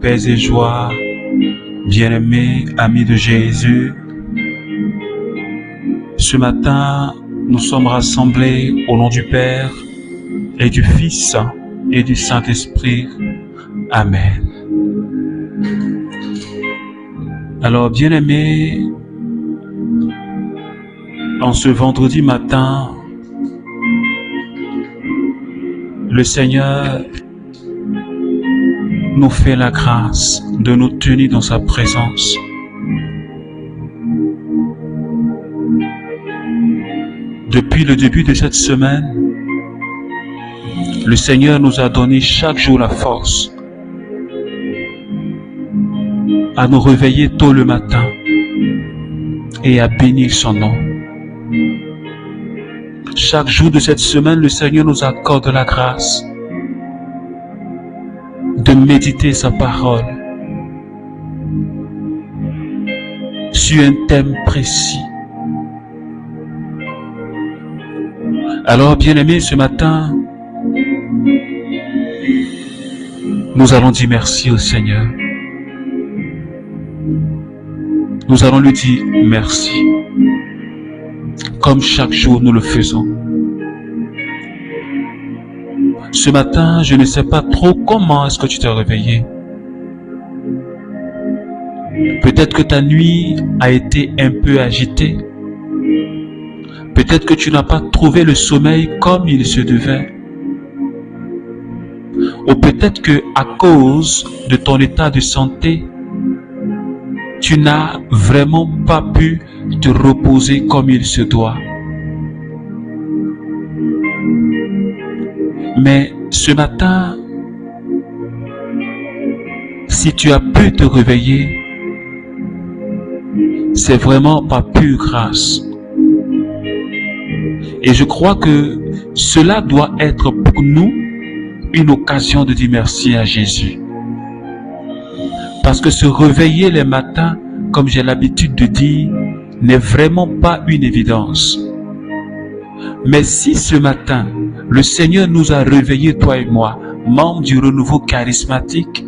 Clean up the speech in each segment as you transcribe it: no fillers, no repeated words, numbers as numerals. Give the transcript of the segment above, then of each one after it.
Paix et joie, bien-aimés, amis de Jésus. Ce matin, nous sommes rassemblés au nom du Père et du Fils et du Saint-Esprit. Amen. Alors, bien-aimés, en ce vendredi matin, le Seigneur nous fait la grâce de nous tenir dans sa présence. Depuis le début de cette semaine, le Seigneur nous a donné chaque jour la force à nous réveiller tôt le matin et à bénir son nom. Chaque jour de cette semaine, le Seigneur nous accorde la grâce de méditer sa parole sur un thème précis. Alors, bien-aimés, ce matin, nous allons dire merci au Seigneur. Nous allons lui dire merci, comme chaque jour nous le faisons. Ce matin, je ne sais pas trop comment est-ce que tu t'es réveillé. Peut-être que ta nuit a été un peu agitée. Peut-être que tu n'as pas trouvé le sommeil comme il se devait. Ou peut-être que à cause de ton état de santé, tu n'as vraiment pas pu te reposer comme il se doit. Mais ce matin, si tu as pu te réveiller, c'est vraiment par pure grâce. Et je crois que cela doit être pour nous une occasion de dire merci à Jésus. Parce que se réveiller les matins, comme j'ai l'habitude de dire, n'est vraiment pas une évidence. Mais si ce matin, le Seigneur nous a réveillés, toi et moi, membres du renouveau charismatique,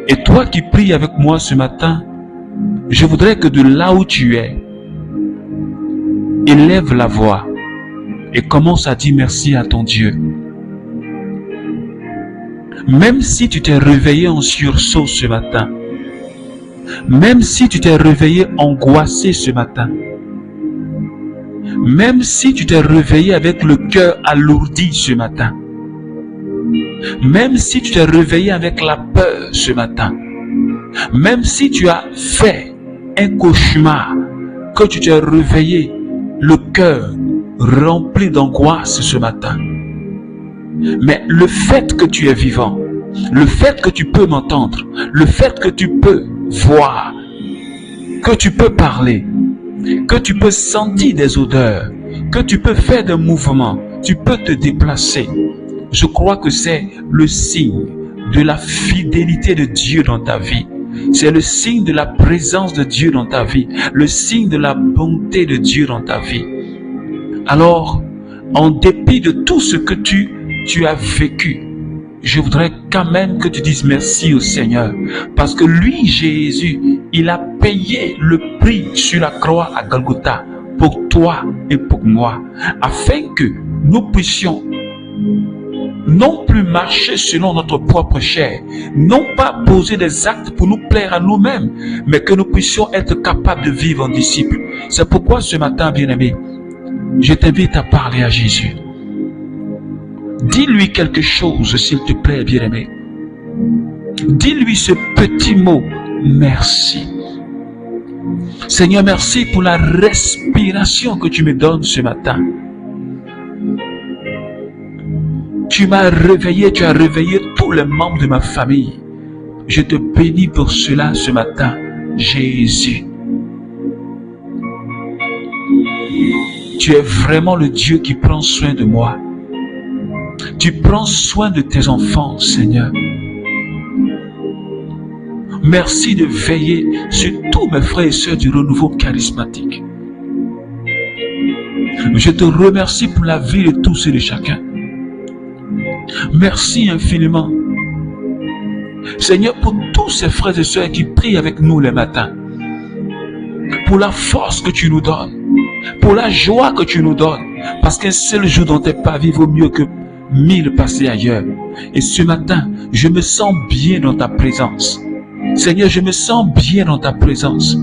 et toi qui pries avec moi ce matin, je voudrais que de là où tu es, élève la voix et commence à dire merci à ton Dieu. Même si tu t'es réveillé en sursaut ce matin, même si tu t'es réveillé angoissé ce matin, même si tu t'es réveillé avec le cœur alourdi ce matin, même si tu t'es réveillé avec la peur ce matin, même si tu as fait un cauchemar, que tu t'es réveillé le cœur rempli d'angoisse ce matin, mais le fait que tu es vivant, le fait que tu peux m'entendre, le fait que tu peux voir, que tu peux parler, que tu peux sentir des odeurs, que tu peux faire des mouvements, tu peux te déplacer. Je crois que c'est le signe de la fidélité de Dieu dans ta vie. C'est le signe de la présence de Dieu dans ta vie, le signe de la bonté de Dieu dans ta vie. Alors, en dépit de tout ce que tu as vécu, je voudrais quand même que tu dises merci au Seigneur. Parce que lui, Jésus, il a payé le prix sur la croix à Golgotha pour toi et pour moi, afin que nous puissions non plus marcher selon notre propre chair, non pas poser des actes pour nous plaire à nous-mêmes, mais que nous puissions être capables de vivre en disciples. C'est pourquoi ce matin, bien-aimé, je t'invite à parler à Jésus. Dis-lui quelque chose, s'il te plaît, bien-aimé. Dis-lui ce petit mot, merci. Seigneur, merci pour la respiration que tu me donnes ce matin. Tu m'as réveillé, tu as réveillé tous les membres de ma famille. Je te bénis pour cela ce matin, Jésus. Tu es vraiment le Dieu qui prend soin de moi. Tu prends soin de tes enfants, Seigneur. Merci de veiller sur tous mes frères et sœurs du renouveau charismatique. Je te remercie pour la vie de tous et de chacun. Merci infiniment, Seigneur, pour tous ces frères et sœurs qui prient avec nous les matins. Pour la force que tu nous donnes. Pour la joie que tu nous donnes. Parce qu'un seul jour dans tes pavis vaut mieux que 1000 passés ailleurs. Et ce matin, je me sens bien dans ta présence. Seigneur, je me sens bien dans ta présence.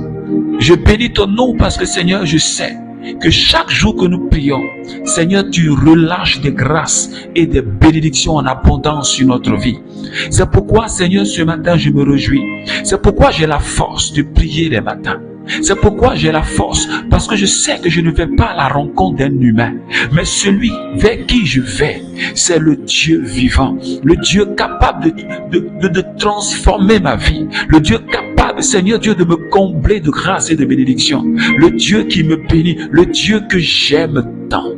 Je bénis ton nom parce que, Seigneur, je sais que chaque jour que nous prions, Seigneur, tu relâches des grâces et des bénédictions en abondance sur notre vie. C'est pourquoi, Seigneur, ce matin, je me réjouis. C'est pourquoi j'ai la force de prier les matins. C'est pourquoi j'ai la force, parce que je sais que je ne vais pas à la rencontre d'un humain, mais celui vers qui je vais, c'est le Dieu vivant, le Dieu capable de transformer ma vie, le Dieu capable, Seigneur Dieu, de me combler de grâce et de bénédiction, le Dieu qui me bénit, le Dieu que j'aime tant.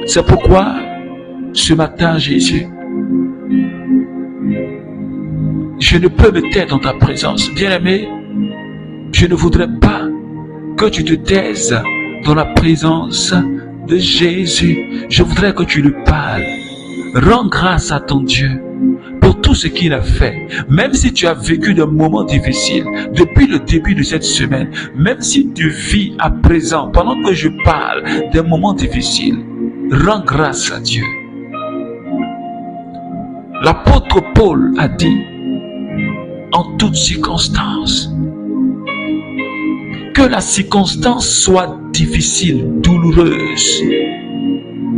C'est pourquoi, ce matin, Jésus, je ne peux me taire dans ta présence. Bien-aimé, je ne voudrais pas que tu te taises dans la présence de Jésus. Je voudrais que tu lui parles. Rends grâce à ton Dieu pour tout ce qu'il a fait. Même si tu as vécu des moments difficiles depuis le début de cette semaine, même si tu vis à présent, pendant que je parle, des moments difficiles, rends grâce à Dieu. L'apôtre Paul a dit, en toutes circonstances, que la circonstance soit difficile, douloureuse.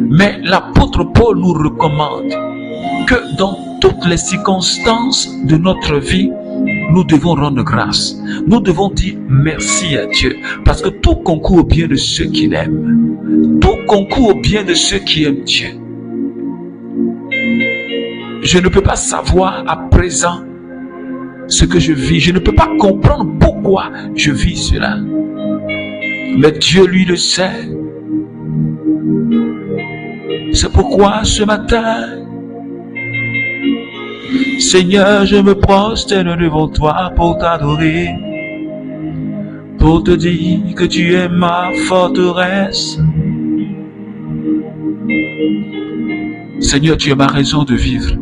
Mais l'apôtre Paul nous recommande que dans toutes les circonstances de notre vie, nous devons rendre grâce. Nous devons dire merci à Dieu. Parce que tout concourt au bien de ceux qui l'aiment. Tout concourt au bien de ceux qui aiment Dieu. Je ne peux pas savoir à présent ce que je vis. Je ne peux pas comprendre pourquoi je vis cela. Mais Dieu, lui, le sait. C'est pourquoi ce matin, Seigneur, je me prosterne devant toi pour t'adorer, pour te dire que tu es ma forteresse. Seigneur, tu es ma raison de vivre.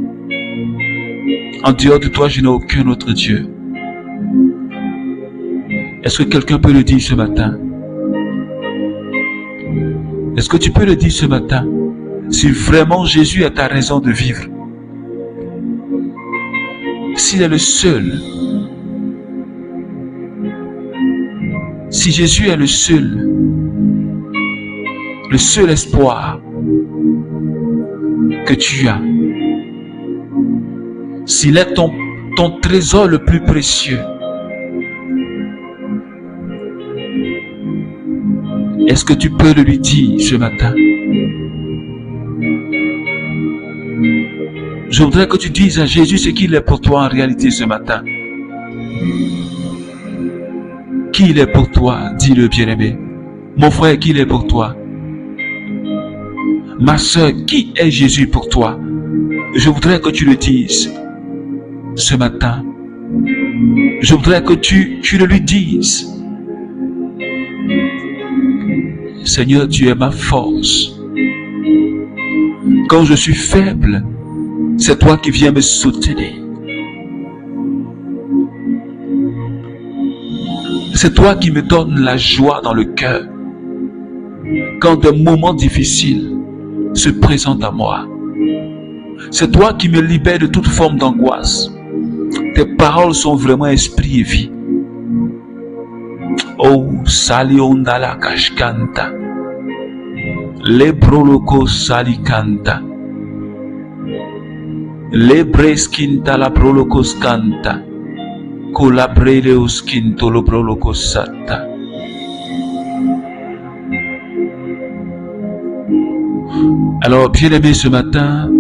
En dehors de toi, je n'ai aucun autre Dieu. Est-ce que quelqu'un peut le dire ce matin? Est-ce que tu peux le dire ce matin? Si vraiment Jésus est ta raison de vivre, s'il est le seul, si Jésus est le seul espoir que tu as, s'il est ton trésor le plus précieux, est-ce que tu peux le lui dire ce matin? Je voudrais que tu dises à Jésus ce qu'il est pour toi en réalité ce matin. Qui il est pour toi? Dis-le, bien-aimé. Mon frère, qui il est pour toi? Ma soeur, qui est Jésus pour toi? Je voudrais que tu le dises ce matin. Je voudrais que tu le lui dises. Seigneur, tu es ma force. Quand je suis faible, c'est toi qui viens me soutenir. C'est toi qui me donnes la joie dans le cœur. Quand des moments difficiles se présentent à moi. C'est toi qui me libères de toute forme d'angoisse. Tes paroles sont vraiment esprit et vie. Oh, Saliondala Kashkanta. Lebroloko Salikanta. Lebreskinta la prolokos canta. Colabreleos quinto lo prolokos sata. Alors, bien-aimé, ce matin,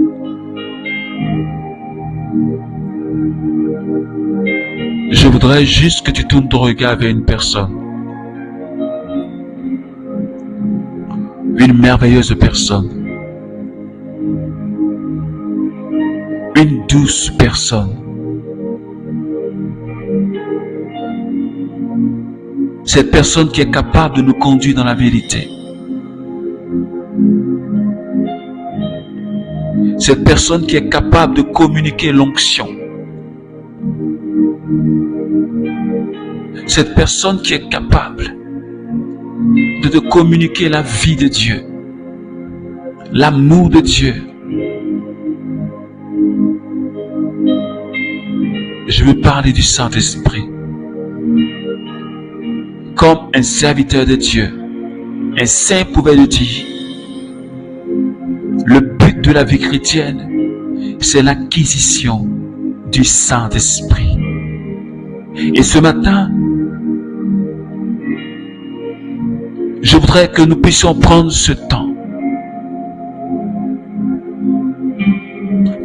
je voudrais juste que tu tournes ton regard vers une personne. une merveilleuse personne, une douce personne. Cette personne qui est capable de nous conduire dans la vérité. Cette personne qui est capable de communiquer l'onction. Cette personne qui est capable de te communiquer la vie de Dieu, l'amour de Dieu. Je veux parler du Saint-Esprit. Comme un serviteur de Dieu, un saint pouvait le dire. Le but de la vie chrétienne, c'est l'acquisition du Saint-Esprit. Et ce matin, je voudrais que nous puissions prendre ce temps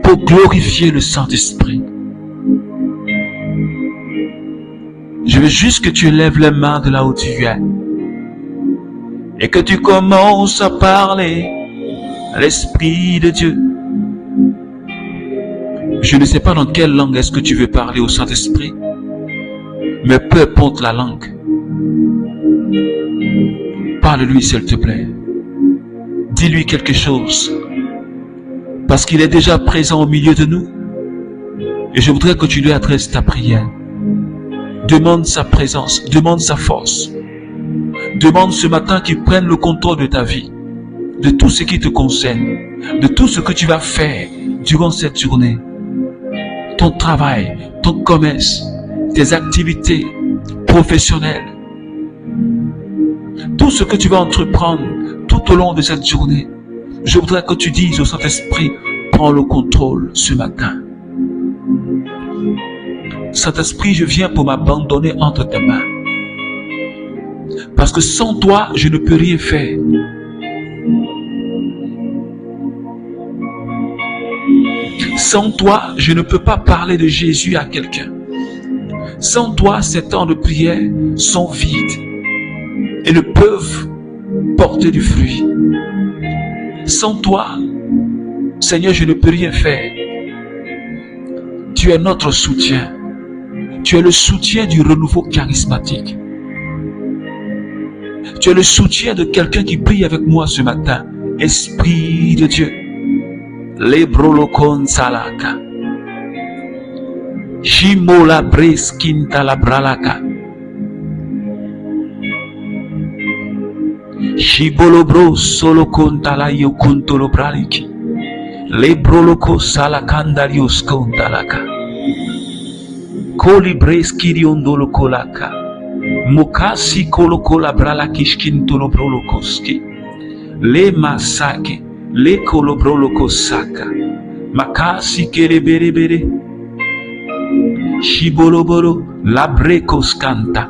pour glorifier le Saint-Esprit. Je veux juste que tu lèves les mains de là où tu es et que tu commences à parler à l'Esprit de Dieu. Je ne sais pas dans quelle langue est-ce que tu veux parler au Saint-Esprit, mais peu importe la langue, parle-lui s'il te plaît. Dis-lui quelque chose, parce qu'il est déjà présent au milieu de nous, et je voudrais que tu lui adresses ta prière. Demande sa présence, demande sa force. Demande ce matin qu'il prenne le contrôle de ta vie, de tout ce qui te concerne, de tout ce que tu vas faire durant cette journée. Ton travail, ton commerce, tes activités professionnelles, tout ce que tu vas entreprendre tout au long de cette journée. Je voudrais que tu dises au Saint-Esprit, prends le contrôle ce matin. Saint-Esprit, je viens pour m'abandonner entre tes mains. Parce que sans toi, je ne peux rien faire. Sans toi, je ne peux pas parler de Jésus à quelqu'un. Sans toi, ces temps de prière sont vides et ne peuvent porter du fruit. Sans toi, Seigneur, je ne peux rien faire. Tu es notre soutien. Tu es le soutien du renouveau charismatique. Tu es le soutien de quelqu'un qui prie avec moi ce matin. Esprit de Dieu. Lebrolokon salaka. Shimola breskinta la bralaka. Shibolobro solo konta la yo kontolo braliki. Lebroloko salakandarios kontalaka. Kolibreski riondolo kolaka. Mukasi kolokola brala kishkintolo brolokoski. Le masake. Le kolobroloko saka. Makasi kereberebere. Shiboloboro labrekos kanta.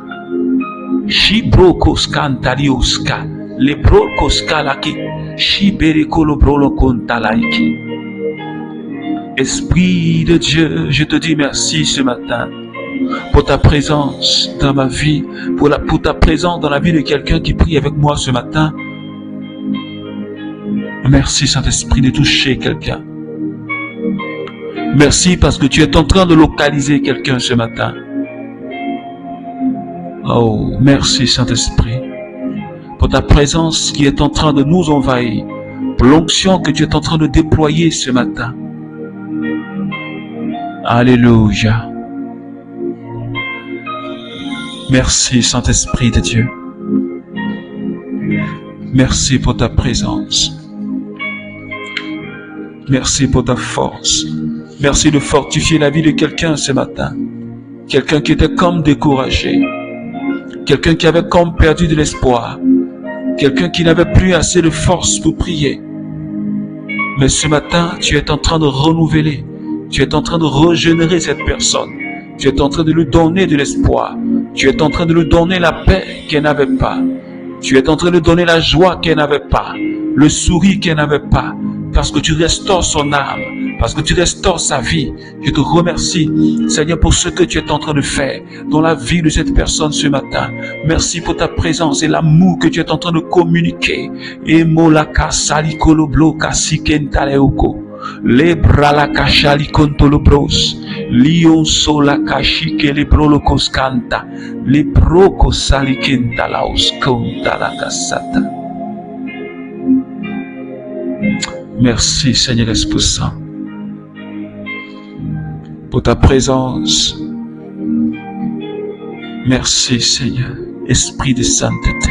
Shibrokos kanta rioska. Le brokos kalaki. Shibere kolobrolokon talaiki. Esprit de Dieu, je te dis merci ce matin pour ta présence dans ma vie, pour ta présence dans la vie de quelqu'un qui prie avec moi ce matin. Merci Saint-Esprit de toucher quelqu'un. Merci parce que tu es en train de localiser quelqu'un ce matin. Oh, merci Saint-Esprit pour ta présence qui est en train de nous envahir, pour l'onction que tu es en train de déployer ce matin. Alléluia. Merci Saint-Esprit de Dieu. Merci pour ta présence. Merci pour ta force. Merci de fortifier la vie de quelqu'un ce matin. Quelqu'un qui était comme découragé. Quelqu'un qui avait comme perdu de l'espoir. Quelqu'un qui n'avait plus assez de force pour prier. Mais ce matin, tu es en train de renouveler. Tu es en train de régénérer cette personne. Tu es en train de lui donner de l'espoir. Tu es en train de lui donner la paix qu'elle n'avait pas. Tu es en train de lui donner la joie qu'elle n'avait pas. Le sourire qu'elle n'avait pas. Parce que tu restaures son âme. parce que tu restaures sa vie. Je te remercie, Seigneur, pour ce que tu es en train de faire dans la vie de cette personne ce matin. Merci pour ta présence et l'amour que tu es en train de communiquer. Et molaka salikolo bloka sikentaleoko. Le brala kashali kontolobros. Lion sola kashike le brolokos kanta. Le broko salikenta laos konta la kasata. Merci Seigneur Esprit Saint pour ta présence. Merci Seigneur, Esprit de sainteté.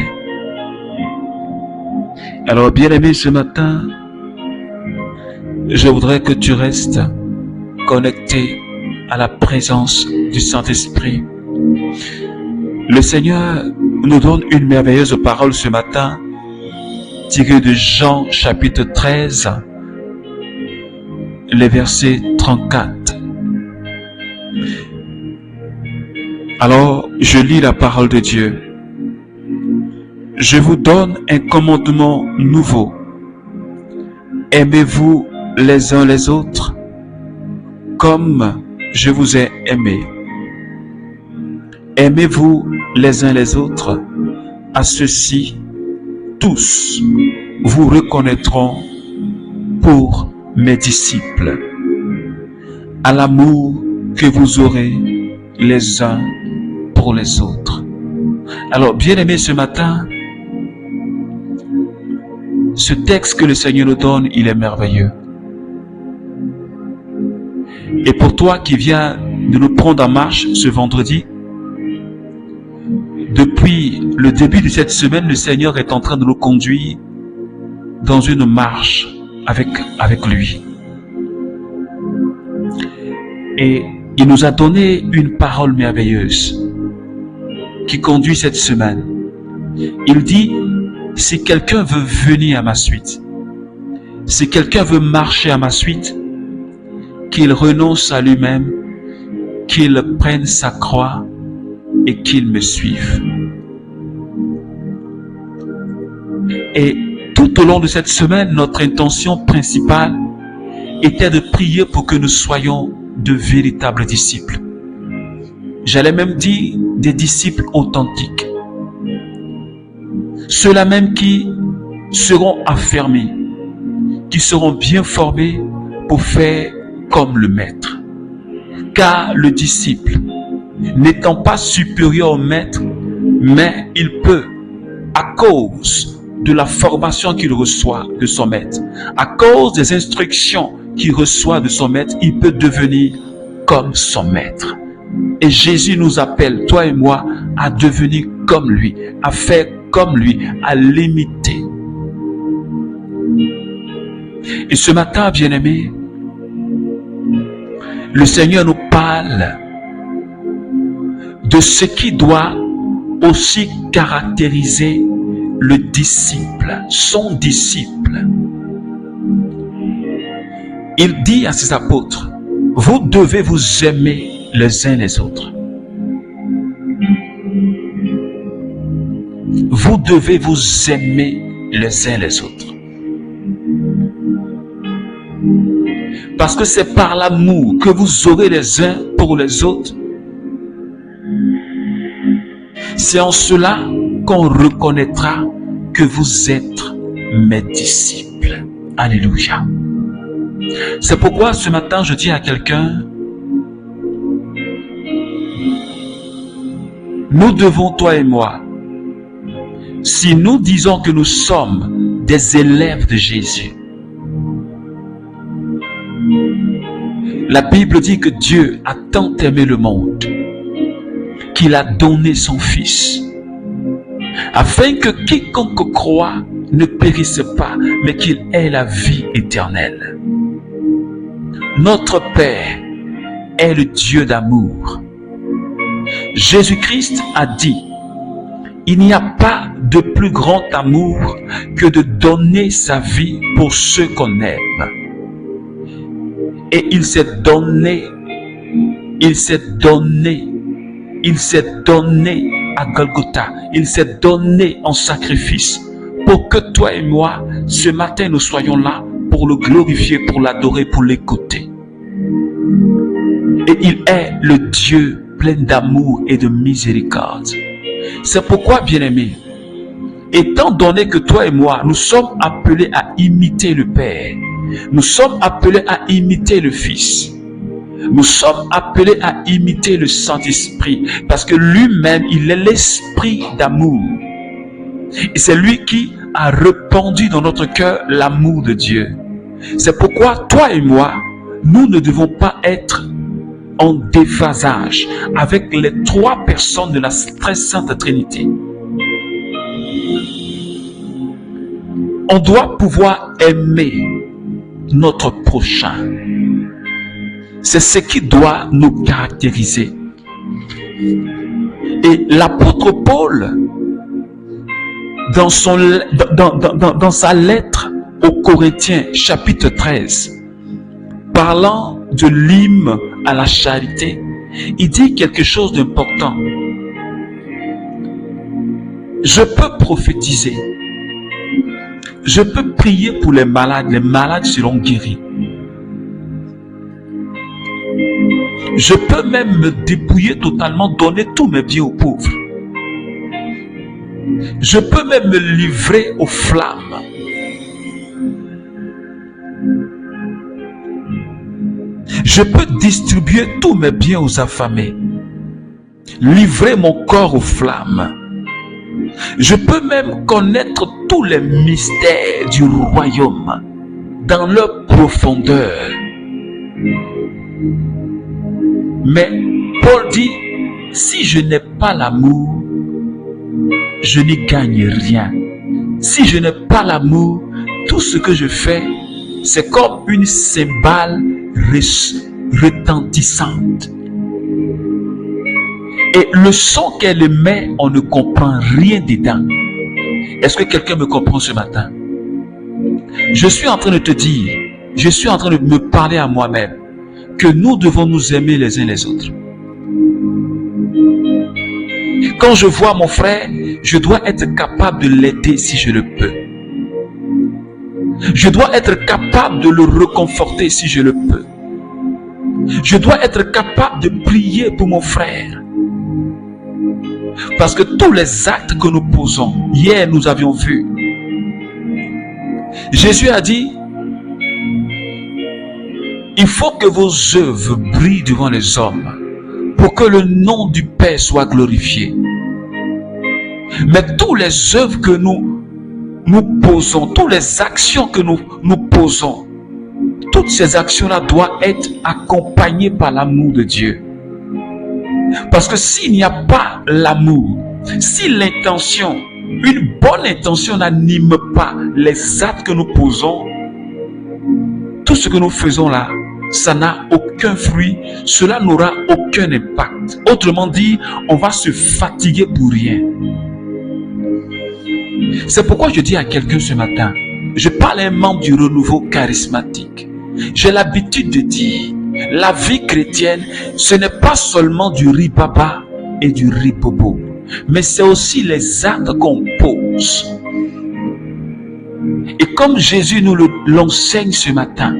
Alors bien-aimé, ce matin, je voudrais que tu restes connecté à la présence du Saint-Esprit. Le Seigneur nous donne une merveilleuse parole ce matin, tirée de Jean chapitre 13, les versets 34. Alors, je lis la parole de Dieu. Je vous donne un commandement nouveau. Aimez-vous les uns les autres comme je vous ai aimé. Aimez-vous les uns les autres. À ceci, tous vous reconnaîtront pour mes disciples, à l'amour que vous aurez les uns pour les autres. Alors, bien-aimés, ce matin, ce texte que le Seigneur nous donne, il est merveilleux. Et pour toi qui viens de nous prendre en marche ce vendredi, depuis le début de cette semaine, le Seigneur est en train de nous conduire dans une marche avec lui. Et il nous a donné une parole merveilleuse qui conduit cette semaine. Il dit, si quelqu'un veut venir à ma suite, si quelqu'un veut marcher à ma suite, qu'il renonce à lui-même, qu'il prenne sa croix et qu'il me suive. Et tout au long de cette semaine, notre intention principale était de prier pour que nous soyons de véritables disciples. J'allais même dire des disciples authentiques. Ceux-là même qui seront affermis, qui seront bien formés pour faire comme le maître. Car le disciple, n'étant pas supérieur au maître, mais il peut, à cause de la formation qu'il reçoit de son maître, à cause des instructions qu'il reçoit de son maître, il peut devenir comme son maître. Et Jésus nous appelle, toi et moi, à devenir comme lui, à faire comme lui, à l'imiter. Et ce matin, bien-aimés, le Seigneur nous parle de ce qui doit aussi caractériser le disciple, son disciple. Il dit à ses apôtres, vous devez vous aimer les uns les autres. Vous devez vous aimer les uns les autres. Parce que c'est par l'amour que vous aurez les uns pour les autres. C'est en cela qu'on reconnaîtra que vous êtes mes disciples. Alléluia. C'est pourquoi ce matin je dis à quelqu'un, nous devons, toi et moi, si nous disons que nous sommes des élèves de Jésus, la Bible dit que Dieu a tant aimé le monde qu'il a donné son Fils, afin que quiconque croit ne périsse pas, mais qu'il ait la vie éternelle. Notre Père est le Dieu d'amour. Jésus-Christ a dit, il n'y a pas de plus grand amour que de donner sa vie pour ceux qu'on aime. Et il s'est donné à Golgotha, il s'est donné en sacrifice pour que toi et moi, ce matin, nous soyons là pour le glorifier, pour l'adorer, pour l'écouter. Et il est le Dieu plein d'amour et de miséricorde. C'est pourquoi, bien-aimé, étant donné que toi et moi, nous sommes appelés à imiter le Père, nous sommes appelés à imiter le Fils, nous sommes appelés à imiter le Saint-Esprit, parce que lui-même, il est l'esprit d'amour. Et c'est lui qui a répandu dans notre cœur l'amour de Dieu. C'est pourquoi toi et moi, nous ne devons pas être en déphasage avec les trois personnes de la très sainte Trinité. On doit pouvoir aimer notre prochain. C'est ce qui doit nous caractériser. Et l'apôtre Paul, dans sa lettre aux Corinthiens, chapitre 13, parlant de l'hymne à la charité, il dit quelque chose d'important. Je peux prophétiser, je peux prier pour les malades seront guéris. Je peux même me dépouiller totalement, donner tous mes biens aux pauvres. Je peux même me livrer aux flammes. Je peux distribuer tous mes biens aux affamés. Livrer mon corps aux flammes. Je peux même connaître tous les mystères du royaume dans leur profondeur. Mais Paul dit, si je n'ai pas l'amour, je n'y gagne rien. Si je n'ai pas l'amour, tout ce que je fais, c'est comme une cymbale retentissante. Et le son qu'elle émet, on ne comprend rien dedans. Est-ce que quelqu'un me comprend ce matin? Je suis en train de te dire, je suis en train de me parler à moi-même, que nous devons nous aimer les uns les autres. Quand je vois mon frère, je dois être capable de l'aider si je le peux. Je dois être capable de le réconforter si je le peux. Je dois être capable de prier pour mon frère. Parce que tous les actes que nous posons, hier nous avions vu, Jésus a dit, il faut que vos œuvres brillent devant les hommes pour que le nom du Père soit glorifié. Mais toutes les œuvres que nous posons, toutes les actions que nous posons, toutes ces actions-là doivent être accompagnées par l'amour de Dieu. Parce que s'il n'y a pas l'amour, si l'intention, une bonne intention n'anime pas les actes que nous posons, tout ce que nous faisons là, ça n'a aucun fruit, cela n'aura aucun impact. Autrement dit, on va se fatiguer pour rien. C'est pourquoi je dis à quelqu'un ce matin, je parle à un membre du renouveau charismatique. J'ai l'habitude de dire, la vie chrétienne, ce n'est pas seulement du riz-baba et du riz-bobo, mais c'est aussi les actes qu'on pose. Et comme Jésus nous l'enseigne ce matin,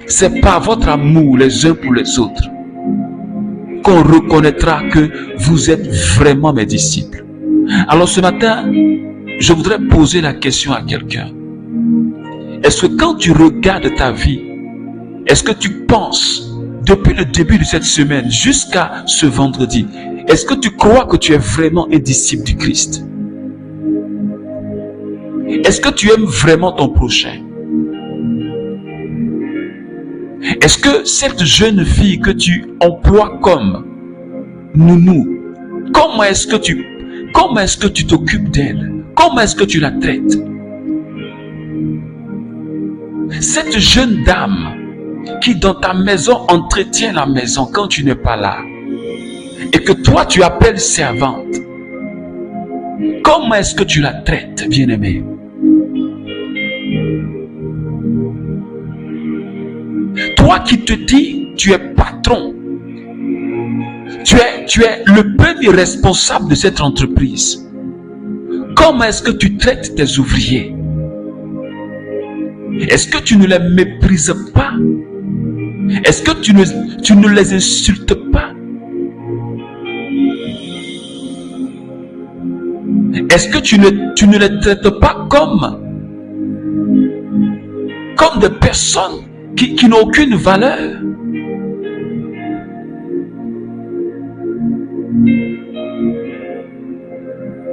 c'est par votre amour les uns pour les autres qu'on reconnaîtra que vous êtes vraiment mes disciples. Alors ce matin, je voudrais poser la question à quelqu'un. Est-ce que quand tu regardes ta vie, est-ce que tu penses, depuis le début de cette semaine jusqu'à ce vendredi, est-ce que tu crois que tu es vraiment un disciple du Christ? Est-ce que tu aimes vraiment ton prochain? Est-ce que cette jeune fille que tu emploies comme nounou, comment est-ce que tu t'occupes d'elle? Comment est-ce que tu la traites? Cette jeune dame qui dans ta maison entretient la maison quand tu n'es pas là et que toi tu appelles servante, comment est-ce que tu la traites, bien-aimé? Toi qui te dis tu es patron, tu es le premier responsable de cette entreprise, comment est-ce que tu traites tes ouvriers? Est-ce que tu ne les méprises pas? Est-ce que tu ne les insultes pas? Est-ce que tu ne les traites pas comme des personnes qui n'ont aucune valeur?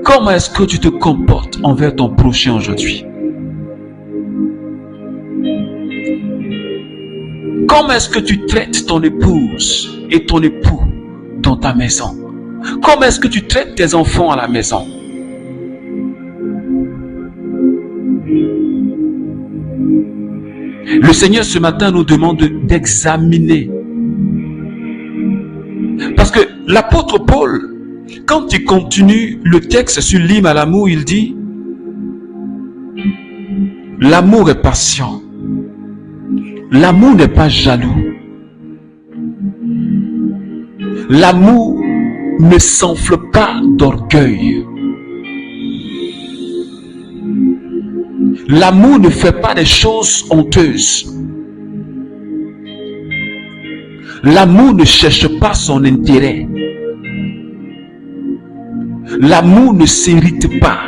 Comment est-ce que tu te comportes envers ton prochain aujourd'hui? Comment est-ce que tu traites ton épouse et ton époux dans ta maison? Comment est-ce que tu traites tes enfants à la maison? Le Seigneur ce matin nous demande d'examiner. Parce que l'apôtre Paul, quand il continue le texte sur l'hymne à l'amour, il dit: l'amour est patient. L'amour n'est pas jaloux. L'amour ne s'enfle pas d'orgueil. L'amour ne fait pas des choses honteuses. L'amour ne cherche pas son intérêt. L'amour ne s'irrite pas.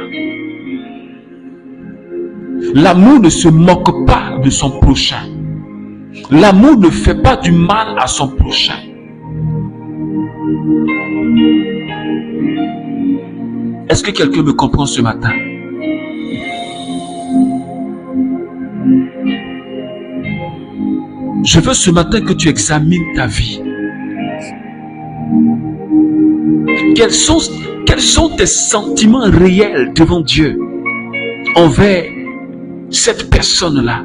L'amour ne se moque pas de son prochain. L'amour ne fait pas du mal à son prochain. Est-ce que quelqu'un me comprend ce matin? Je veux ce matin que tu examines ta vie. Quels sont tes sentiments réels devant Dieu envers cette personne-là?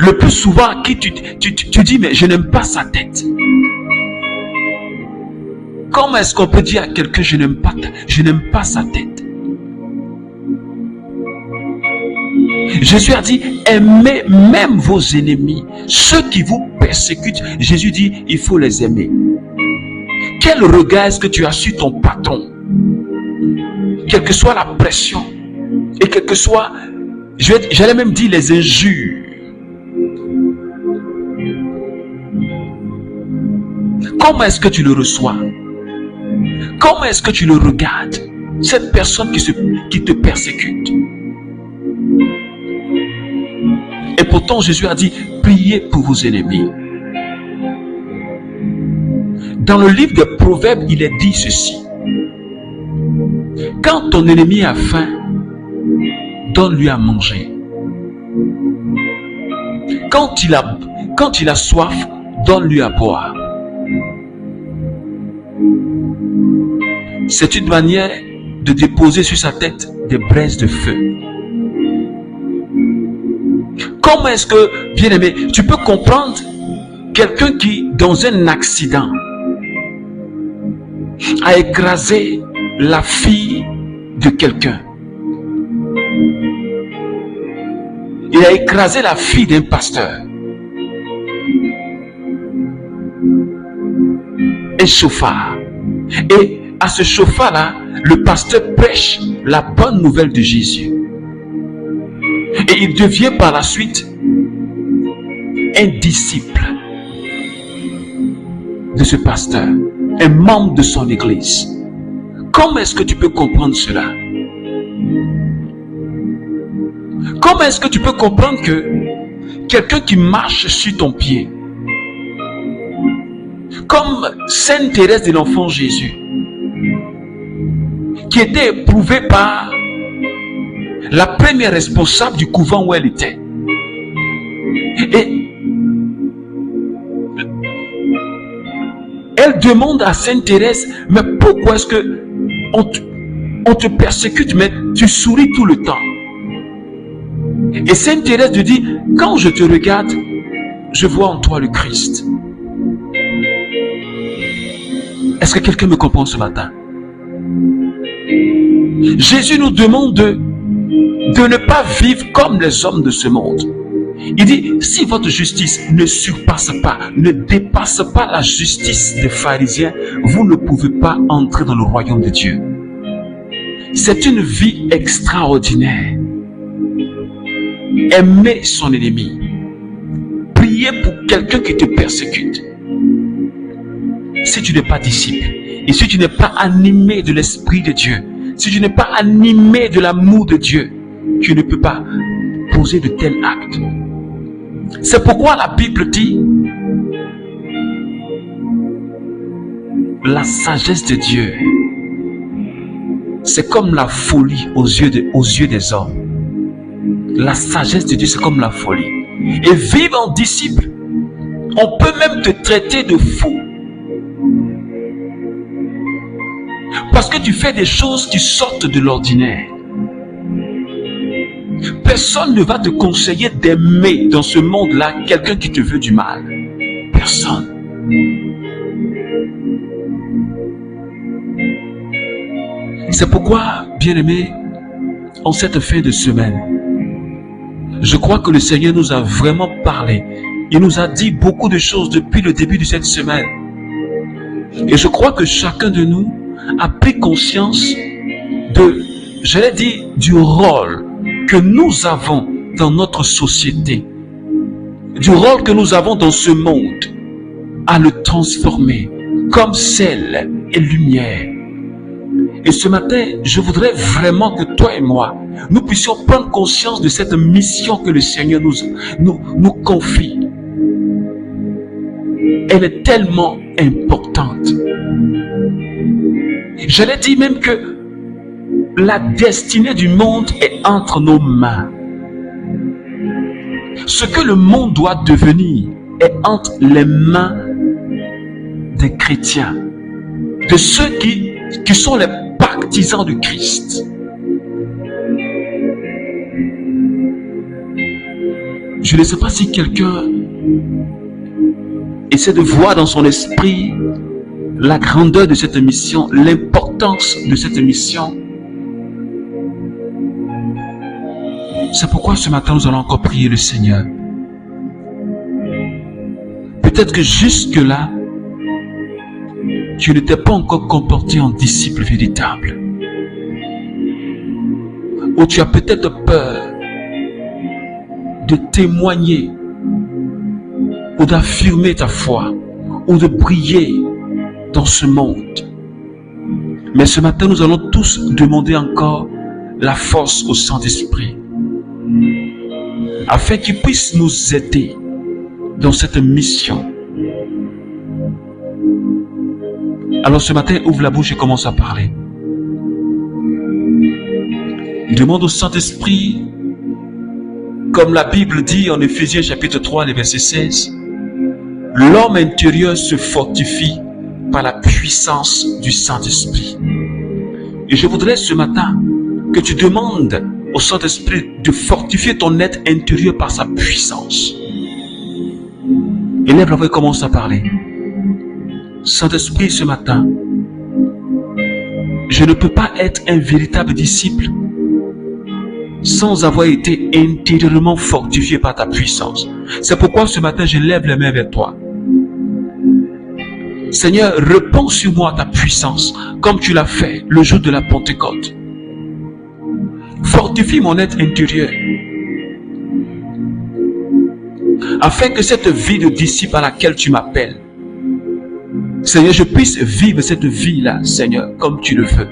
Le plus souvent, à qui tu dis, mais je n'aime pas sa tête. Comment est-ce qu'on peut dire à quelqu'un, je n'aime pas sa tête? Jésus a dit, aimez même vos ennemis, ceux qui vous persécutent. Jésus dit, il faut les aimer. Quel regard est-ce que tu as sur ton patron? Quelle que soit la pression, et quelle que soit, j'allais même dire les injures. Comment est-ce que tu le reçois? Comment est-ce que tu le regardes? Cette personne qui te persécute. Et pourtant Jésus a dit, priez pour vos ennemis. Dans le livre des Proverbes, il est dit ceci: quand ton ennemi a faim, donne-lui à manger. Quand il a soif, donne-lui à boire. C'est une manière de déposer sur sa tête des braises de feu. Comment est-ce que, bien-aimé, tu peux comprendre quelqu'un qui, dans un accident, a écrasé la fille de quelqu'un? Il a écrasé la fille d'un pasteur. Un chauffard. Et à ce chauffard-là, le pasteur prêche la bonne nouvelle de Jésus. Et il devient par la suite un disciple de ce pasteur, un membre de son église. Comment est-ce que tu peux comprendre cela? Comment est-ce que tu peux comprendre que quelqu'un qui marche sur ton pied, comme Sainte Thérèse de l'Enfant Jésus, qui était éprouvée par la première responsable du couvent où elle était, et elle demande à Sainte Thérèse, mais pourquoi est-ce que on te persécute, mais tu souris tout le temps? Et Sainte Thérèse te dit, quand je te regarde, je vois en toi le Christ. Est-ce que quelqu'un me comprend ce matin? Jésus nous demande de ne pas vivre comme les hommes de ce monde. Il dit, si votre justice ne surpasse pas, ne dépasse pas la justice des pharisiens, vous ne pouvez pas entrer dans le royaume de Dieu. C'est une vie extraordinaire. aimer son ennemi, prier pour quelqu'un qui te persécute. Si tu n'es pas disciple, et si tu n'es pas animé de l'Esprit de Dieu, si tu n'es pas animé de l'amour de Dieu, tu ne peux pas poser de tels actes. C'est pourquoi la Bible dit, la sagesse de Dieu, c'est comme la folie aux yeux des hommes. La sagesse de Dieu, c'est comme la folie. Et vivre en disciple, on peut même te traiter de fou. Parce que tu fais des choses qui sortent de l'ordinaire. Personne ne va te conseiller d'aimer dans ce monde-là quelqu'un qui te veut du mal. Personne. C'est pourquoi, bien-aimés, en cette fin de semaine, je crois que le Seigneur nous a vraiment parlé. Il nous a dit beaucoup de choses depuis le début de cette semaine. Et je crois que chacun de nous a pris conscience du rôle que nous avons dans notre société, du rôle que nous avons dans ce monde, à le transformer comme sel et lumière. Et ce matin, je voudrais vraiment que toi et moi, nous puissions prendre conscience de cette mission que le Seigneur nous confie. Elle est tellement importante. J'allais dire même que la destinée du monde est entre nos mains. Ce que le monde doit devenir est entre les mains des chrétiens, de ceux qui sont les partisans du Christ. Je ne sais pas si quelqu'un essaie de voir dans son esprit la grandeur de cette mission, l'importance de cette mission. C'est pourquoi ce matin nous allons encore prier le Seigneur. Peut-être que jusque-là, tu ne t'es pas encore comporté en disciple véritable. Ou tu as peut-être peur de témoigner ou d'affirmer ta foi ou de briller dans ce monde. Mais ce matin, nous allons tous demander encore la force au Saint-Esprit afin qu'il puisse nous aider dans cette mission. Alors ce matin, ouvre la bouche et commence à parler. Demande au Saint-Esprit, comme la Bible dit en Éphésiens chapitre 3, verset 16, l'homme intérieur se fortifie par la puissance du Saint-Esprit. Et je voudrais ce matin que tu demandes au Saint-Esprit de fortifier ton être intérieur par sa puissance. Élève la voix et commence à parler. Saint-Esprit, ce matin, je ne peux pas être un véritable disciple sans avoir été intérieurement fortifié par ta puissance. C'est pourquoi ce matin, je lève les mains vers toi. Seigneur, répands sur moi ta puissance, comme tu l'as fait le jour de la Pentecôte. Fortifie mon être intérieur, afin que cette vie de disciple à laquelle tu m'appelles, Seigneur, je puisse vivre cette vie-là, Seigneur, comme tu le veux.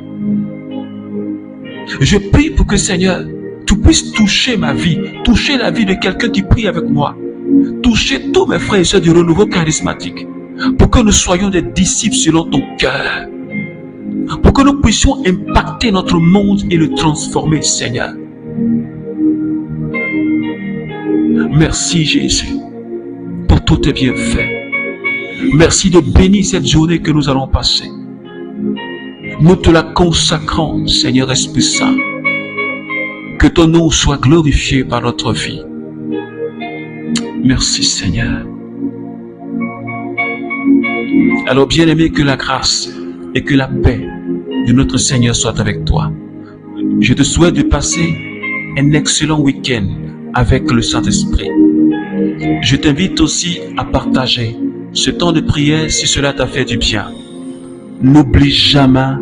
Je prie pour que, Seigneur, tu puisses toucher ma vie, toucher la vie de quelqu'un qui prie avec moi, toucher tous mes frères et sœurs du renouveau charismatique, pour que nous soyons des disciples selon ton cœur, pour que nous puissions impacter notre monde et le transformer, Seigneur. Merci Jésus pour tous tes bienfaits. Merci de bénir cette journée que nous allons passer. Nous te la consacrons, Seigneur Esprit Saint. Que ton nom soit glorifié par notre vie. Merci Seigneur. Alors bien-aimé, que la grâce et que la paix de notre Seigneur soient avec toi. Je te souhaite de passer un excellent week-end avec le Saint-Esprit. Je t'invite aussi à partager ce temps de prière si cela t'a fait du bien. N'oublie jamais,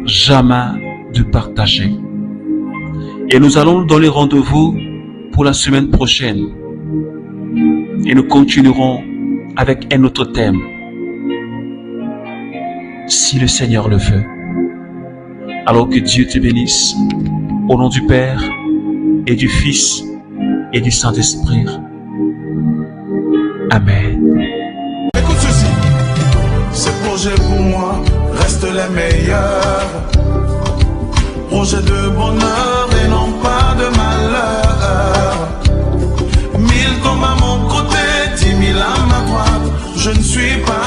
jamais de partager. Et nous allons donner rendez-vous pour la semaine prochaine. Et nous continuerons avec un autre thème. Si le Seigneur le veut. Alors que Dieu te bénisse. Au nom du Père et du Fils et du Saint-Esprit. Amen. Écoute ceci. Ces projets pour moi restent les meilleurs. Projets de bonheur et non pas de malheur. 1000 tombent à mon côté, 10 000 à ma droite. Je ne suis pas